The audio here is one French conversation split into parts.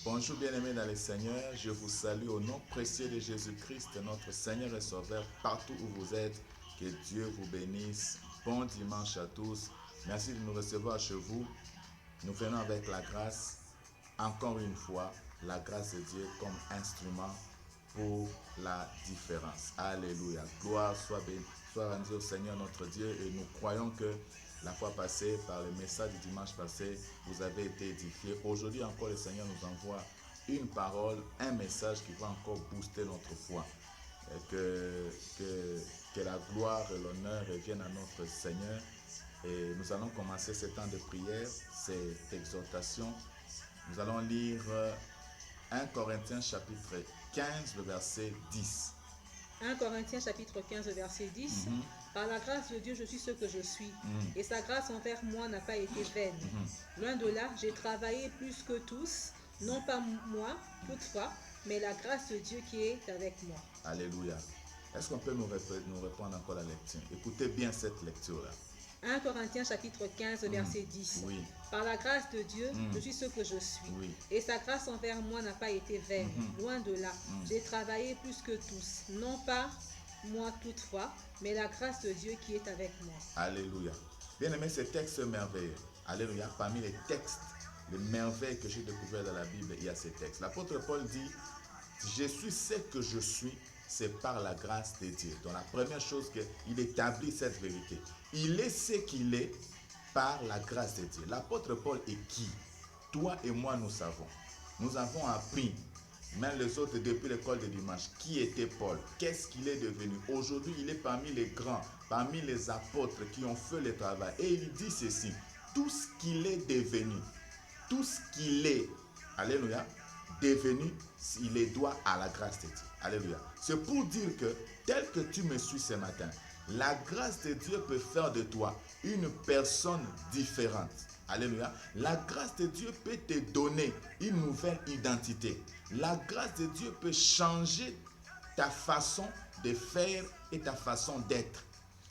Bonjour bien-aimés dans le Seigneur, je vous salue au nom précieux de Jésus-Christ, notre Seigneur et Sauveur, partout où vous êtes. Que Dieu vous bénisse. Bon dimanche à tous. Merci de nous recevoir chez vous. Nous venons avec la grâce, encore une fois, la grâce de Dieu comme instrument pour la différence. Alléluia. Gloire soit bénie, soit rendue au Seigneur notre Dieu, et nous croyons que la fois passée, par le message du dimanche passé, vous avez été édifiés. Aujourd'hui encore, le Seigneur nous envoie une parole, un message qui va encore booster notre foi. Et que la gloire et l'honneur reviennent à notre Seigneur. Et nous allons commencer ce temps de prière, cette exhortation. Nous allons lire 1 Corinthiens chapitre 15, le verset 10. 1 Corinthiens chapitre 15, verset 10. Par la grâce de Dieu, je suis ce que je suis. Et sa grâce envers moi n'a pas été vaine. Loin de là, j'ai travaillé plus que tous, non pas moi, toutefois, mais la grâce de Dieu qui est avec moi. Alléluia. Est-ce qu'on peut nous répondre encore la lecture? Écoutez bien cette lecture-là. 1 Corinthiens chapitre 15, verset 10. Oui. Par la grâce de Dieu, je suis ce que je suis. Oui. Et sa grâce envers moi n'a pas été vaine. Loin de là. J'ai travaillé plus que tous. Non pas moi toutefois, mais la grâce de Dieu qui est avec moi. Alléluia. Bien aimé, ce texte merveilleux. Alléluia. Parmi les textes, les merveilles que j'ai découvertes dans la Bible, il y a ces textes. L'apôtre Paul dit, je suis ce que je suis, c'est par la grâce de Dieu. Donc la première chose, qu'il établit cette vérité. Il est ce qu'il est par la grâce de Dieu. L'apôtre Paul est qui? Toi et moi, nous savons. Nous avons appris, même les autres depuis l'école de dimanche, qui était Paul? Qu'est-ce qu'il est devenu? Aujourd'hui, il est parmi les grands, parmi les apôtres qui ont fait le travail. Et il dit ceci, tout ce qu'il est devenu, tout ce qu'il est, alléluia, devenu, il les doit à la grâce de Dieu. Alléluia. C'est pour dire que, tel que tu me suis ce matin, la grâce de Dieu peut faire de toi une personne différente. Alléluia. La grâce de Dieu peut te donner une nouvelle identité. La grâce de Dieu peut changer ta façon de faire et ta façon d'être.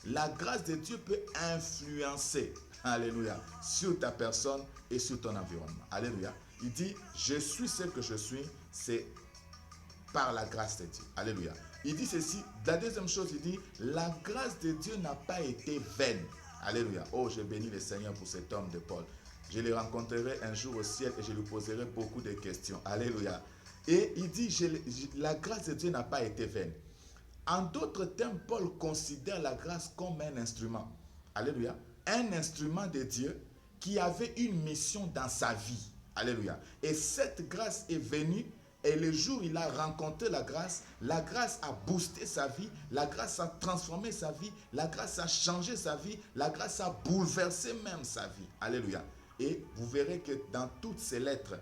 La grâce de Dieu peut influencer, alléluia, sur ta personne et sur ton environnement. Alléluia. Il dit, je suis ce que je suis, c'est par la grâce de Dieu. Alléluia. Il dit ceci, la deuxième chose, il dit, la grâce de Dieu n'a pas été vaine. Alléluia. Oh, je bénis le Seigneur pour cet homme de Paul. Je le rencontrerai un jour au ciel et je lui poserai beaucoup de questions. Alléluia. Et il dit, la grâce de Dieu n'a pas été vaine. En d'autres termes, Paul considère la grâce comme un instrument. Alléluia. Un instrument de Dieu qui avait une mission dans sa vie. Alléluia. Et cette grâce est venue. Et le jour où il a rencontré la grâce a boosté sa vie, la grâce a transformé sa vie, la grâce a changé sa vie, la grâce a bouleversé même sa vie. Alléluia. Et vous verrez que dans toutes ces lettres,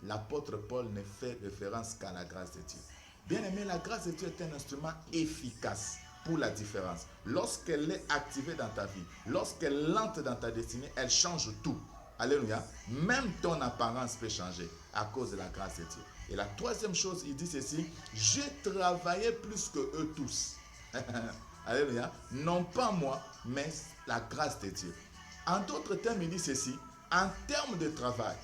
l'apôtre Paul ne fait référence qu'à la grâce de Dieu. Bien aimé, la grâce de Dieu est un instrument efficace pour la différence. Lorsqu'elle est activée dans ta vie, lorsqu'elle entre dans ta destinée, elle change tout. Alléluia. Même ton apparence peut changer à cause de la grâce de Dieu. Et la troisième chose, il dit ceci, j'ai travaillé plus que eux tous. Alléluia. Non pas moi, mais la grâce de Dieu. En d'autres termes, il dit ceci, en termes de travail,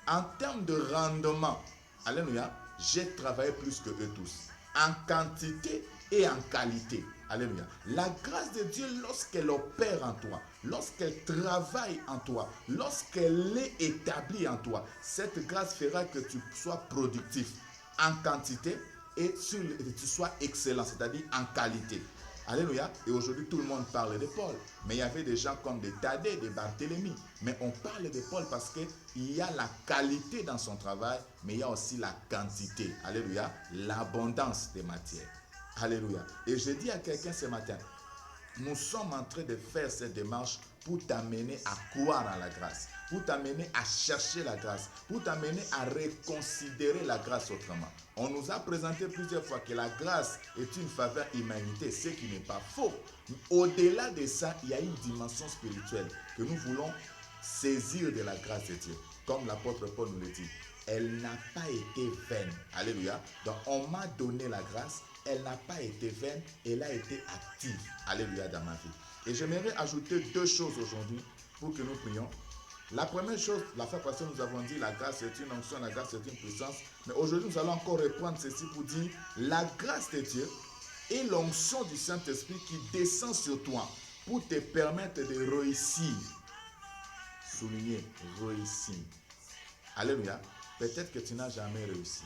en termes de rendement, alléluia, j'ai travaillé plus que eux tous. En quantité et en qualité. Alléluia. La grâce de Dieu, lorsqu'elle opère en toi, lorsqu'elle travaille en toi, lorsqu'elle est établie en toi, cette grâce fera que tu sois productif en quantité et que tu sois excellent, c'est-à-dire en qualité. Alléluia. Et aujourd'hui, tout le monde parle de Paul. Mais il y avait des gens comme des Thaddée, des Barthélemy. Mais on parle de Paul parce qu'il y a la qualité dans son travail, mais il y a aussi la quantité. Alléluia. L'abondance des matières. Alléluia. Et je dis à quelqu'un ce matin, nous sommes en train de faire cette démarche pour t'amener à croire en la grâce, pour t'amener à chercher la grâce, pour t'amener à reconsidérer la grâce autrement. On nous a présenté plusieurs fois que la grâce est une faveur humanité, ce qui n'est pas faux. Au-delà de ça, il y a une dimension spirituelle que nous voulons saisir de la grâce de Dieu. Comme l'apôtre Paul nous le dit, elle n'a pas été vaine. Alléluia. Donc on m'a donné la grâce, elle n'a pas été vaine, elle a été active. Alléluia dans ma vie. Et j'aimerais ajouter deux choses aujourd'hui pour que nous prions. La première chose, la fois passée, nous avons dit la grâce est une onction, la grâce est une puissance. Mais aujourd'hui, nous allons encore reprendre ceci pour dire la grâce de Dieu et l'onction du Saint-Esprit qui descend sur toi pour te permettre de réussir. Souligner, réussir. Alléluia. Peut-être que tu n'as jamais réussi.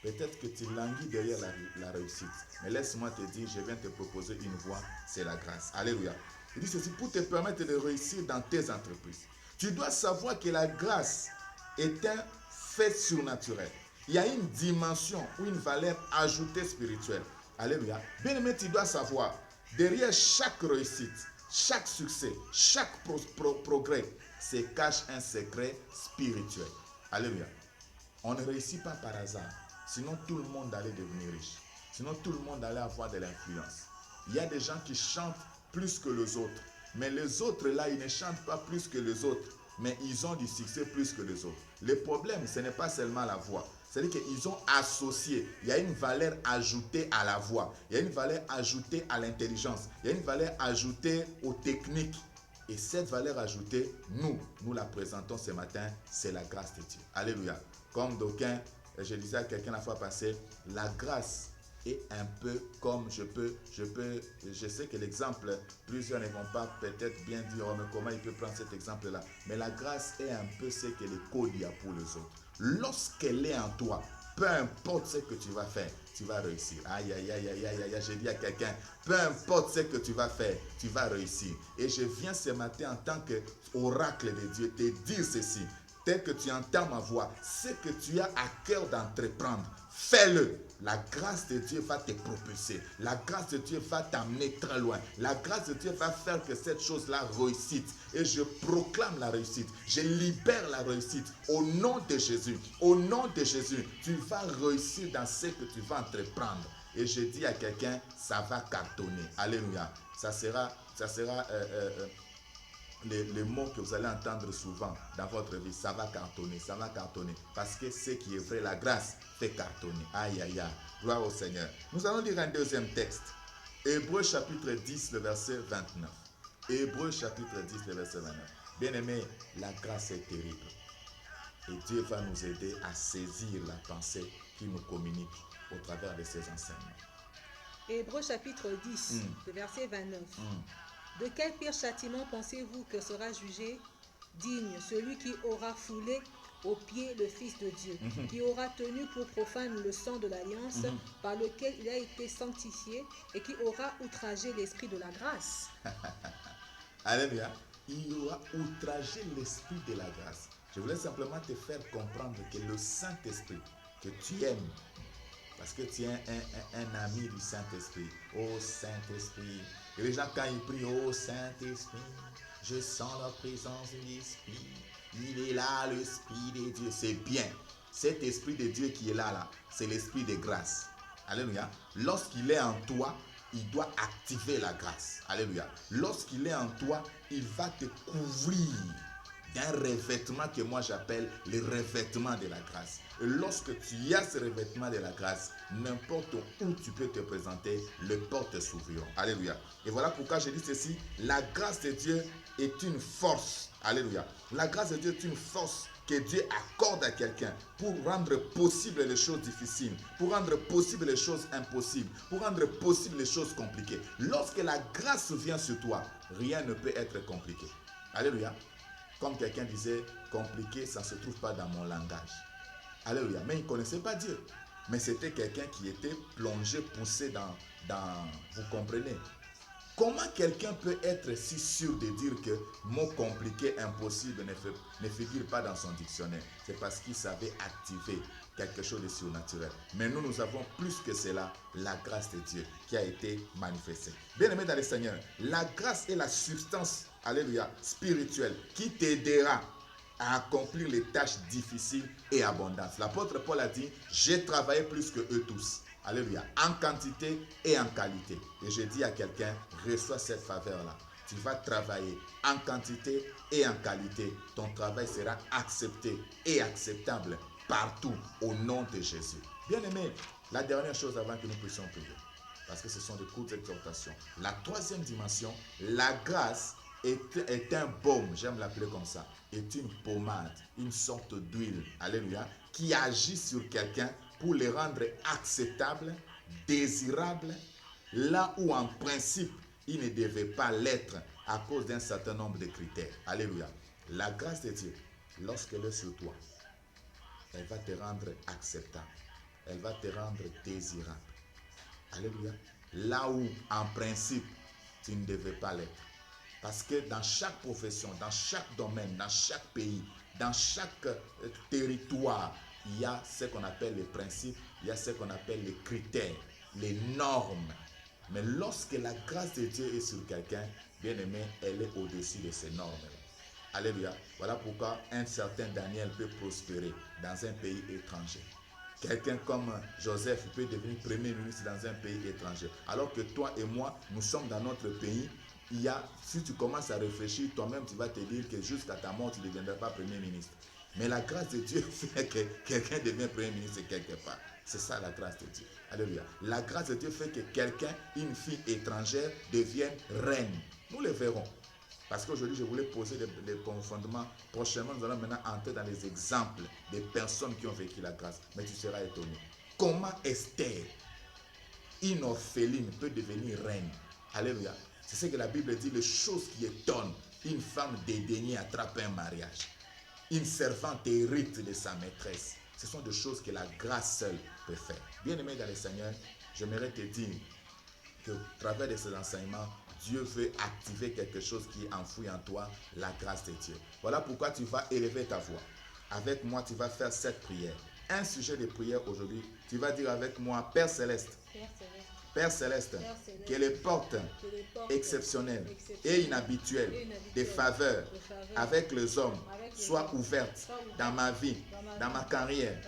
Peut-être que tu languis derrière la réussite. Mais laisse-moi te dire, je viens te proposer une voie, c'est la grâce. Alléluia. Il dit ceci, pour te permettre de réussir dans tes entreprises. Tu dois savoir que la grâce est un fait surnaturel. Il y a une dimension ou une valeur ajoutée spirituelle. Alléluia. Bien aimé, tu dois savoir, derrière chaque réussite, chaque succès, chaque progrès, se cache un secret spirituel. Alléluia. On ne réussit pas par hasard. Sinon, tout le monde allait devenir riche. Sinon, tout le monde allait avoir de l'influence. Il y a des gens qui chantent plus que les autres. Mais les autres, là, ils ne chantent pas plus que les autres. Mais ils ont du succès plus que les autres. Le problème, ce n'est pas seulement la voix. C'est-à-dire qu'ils ont associé. Il y a une valeur ajoutée à la voix. Il y a une valeur ajoutée à l'intelligence. Il y a une valeur ajoutée aux techniques. Et cette valeur ajoutée, nous la présentons ce matin, c'est la grâce de Dieu. Alléluia. Comme d'aucuns, je disais à quelqu'un la fois passée, la grâce est un peu comme je sais que l'exemple, plusieurs ne vont pas peut-être bien dire, oh, mais comment il peut prendre cet exemple-là. Mais la grâce est un peu ce que l'école y a pour les autres. Lorsqu'elle est en toi, peu importe ce que tu vas faire, tu vas réussir. Aïe, aïe, aïe, aïe, aïe, aïe, j'ai dit à quelqu'un, peu importe ce que tu vas faire, tu vas réussir. Et je viens ce matin en tant qu'oracle de Dieu te dire ceci. Tel que tu entends ma voix, ce que tu as à cœur d'entreprendre, fais-le. La grâce de Dieu va te propulser. La grâce de Dieu va t'amener très loin. La grâce de Dieu va faire que cette chose-là réussite. Et je proclame la réussite. Je libère la réussite au nom de Jésus. Au nom de Jésus, tu vas réussir dans ce que tu vas entreprendre. Et je dis à quelqu'un, ça va cartonner. Alléluia. Ça sera les mots que vous allez entendre souvent dans votre vie, ça va cartonner, ça va cartonner. Parce que ce qui est vrai, la grâce fait cartonner. Aïe, aïe, aïe. Gloire au Seigneur. Nous allons lire un deuxième texte. Hébreux chapitre 10, le verset 29. Hébreux chapitre 10, le verset 29. Bien-aimé, la grâce est terrible. Et Dieu va nous aider à saisir la pensée qu'il nous communique au travers de ses enseignements. Hébreux chapitre 10, le verset 29. De quel pire châtiment pensez-vous que sera jugé digne celui qui aura foulé aux pieds le Fils de Dieu, qui aura tenu pour profane le sang de l'alliance par lequel il a été sanctifié et qui aura outragé l'esprit de la grâce. Alléluia. Il aura outragé l'esprit de la grâce. Je voulais simplement te faire comprendre que le Saint-Esprit que tu aimes, parce que tu es un ami du Saint-Esprit. Oh Saint-Esprit. Et les gens quand ils prient, oh Saint-Esprit, je sens la présence de l'Esprit. Il est là, l'Esprit de Dieu. C'est bien. Cet Esprit de Dieu qui est là, c'est l'Esprit de grâce. Alléluia. Lorsqu'il est en toi, il doit activer la grâce. Alléluia. Lorsqu'il est en toi, il va te couvrir d'un revêtement que moi j'appelle le revêtement de la grâce. Et lorsque tu as ce revêtement de la grâce, n'importe où tu peux te présenter, les portes s'ouvriront. Alléluia. Et voilà pourquoi je dis ceci, la grâce de Dieu est une force. Alléluia. La grâce de Dieu est une force que Dieu accorde à quelqu'un pour rendre possible les choses difficiles, pour rendre possible les choses impossibles, pour rendre possible les choses compliquées. Lorsque la grâce vient sur toi, rien ne peut être compliqué. Alléluia. Comme quelqu'un disait, compliqué, ça ne se trouve pas dans mon langage. Alléluia. Mais il ne connaissait pas Dieu. Mais c'était quelqu'un qui était plongé, poussé dans... Vous comprenez? Comment quelqu'un peut être si sûr de dire que mot compliqué, impossible ne figure pas dans son dictionnaire? C'est parce qu'il savait activer quelque chose de surnaturel. Mais nous avons plus que cela, la grâce de Dieu qui a été manifestée. Bien-aimé dans le Seigneur, la grâce est la substance, alléluia, spirituelle qui t'aidera à accomplir les tâches difficiles et abondantes. L'apôtre Paul a dit, j'ai travaillé plus que eux tous. Alléluia, en quantité et en qualité. Et je dis à quelqu'un, reçois cette faveur-là. Tu vas travailler en quantité et en qualité. Ton travail sera accepté et acceptable partout au nom de Jésus. Bien-aimé, la dernière chose avant que nous puissions prier, parce que ce sont de courtes exhortations. La troisième dimension, la grâce est un baume, j'aime l'appeler comme ça, est une pommade, une sorte d'huile, alléluia, qui agit sur quelqu'un pour le rendre acceptable, désirable, là où en principe il ne devait pas l'être à cause d'un certain nombre de critères. Alléluia. La grâce de Dieu, lorsqu'elle est sur toi, elle va te rendre acceptable, elle va te rendre désirable. Alléluia. Là où en principe tu ne devais pas l'être. Parce que dans chaque profession, dans chaque domaine, dans chaque pays, dans chaque territoire, il y a ce qu'on appelle les principes, il y a ce qu'on appelle les critères, les normes. Mais lorsque la grâce de Dieu est sur quelqu'un, bien aimé, elle est au-dessus de ces normes. Alléluia. Voilà pourquoi un certain Daniel peut prospérer dans un pays étranger. Quelqu'un comme Joseph peut devenir premier ministre dans un pays étranger. Alors que toi et moi, nous sommes dans notre pays. Si tu commences à réfléchir, toi-même, tu vas te dire que jusqu'à ta mort, tu ne deviendras pas premier ministre. Mais la grâce de Dieu fait que quelqu'un devient premier ministre quelque part. C'est ça la grâce de Dieu. Alléluia. La grâce de Dieu fait que quelqu'un, une fille étrangère, devienne reine. Nous le verrons. Parce qu'aujourd'hui, je voulais poser des fondements. Prochainement, nous allons maintenant entrer dans les exemples des personnes qui ont vécu la grâce. Mais tu seras étonné. Comment Esther, une orpheline, peut devenir reine? Alléluia. C'est ce que la Bible dit, les choses qui étonnent. Une femme dédaignée attrape un mariage. Une servante hérite de sa maîtresse. Ce sont des choses que la grâce seule peut faire. Bien-aimé dans le Seigneur, j'aimerais te dire qu'au travers de ces enseignements, Dieu veut activer quelque chose qui est enfoui en toi, la grâce de Dieu. Voilà pourquoi tu vas élever ta voix. Avec moi, tu vas faire cette prière. Un sujet de prière aujourd'hui, tu vas dire avec moi, Père Céleste. Père Céleste, que les portes exceptionnelles et inhabituelles des faveurs avec les hommes soient ouvertes dans ma vie, dans ma carrière,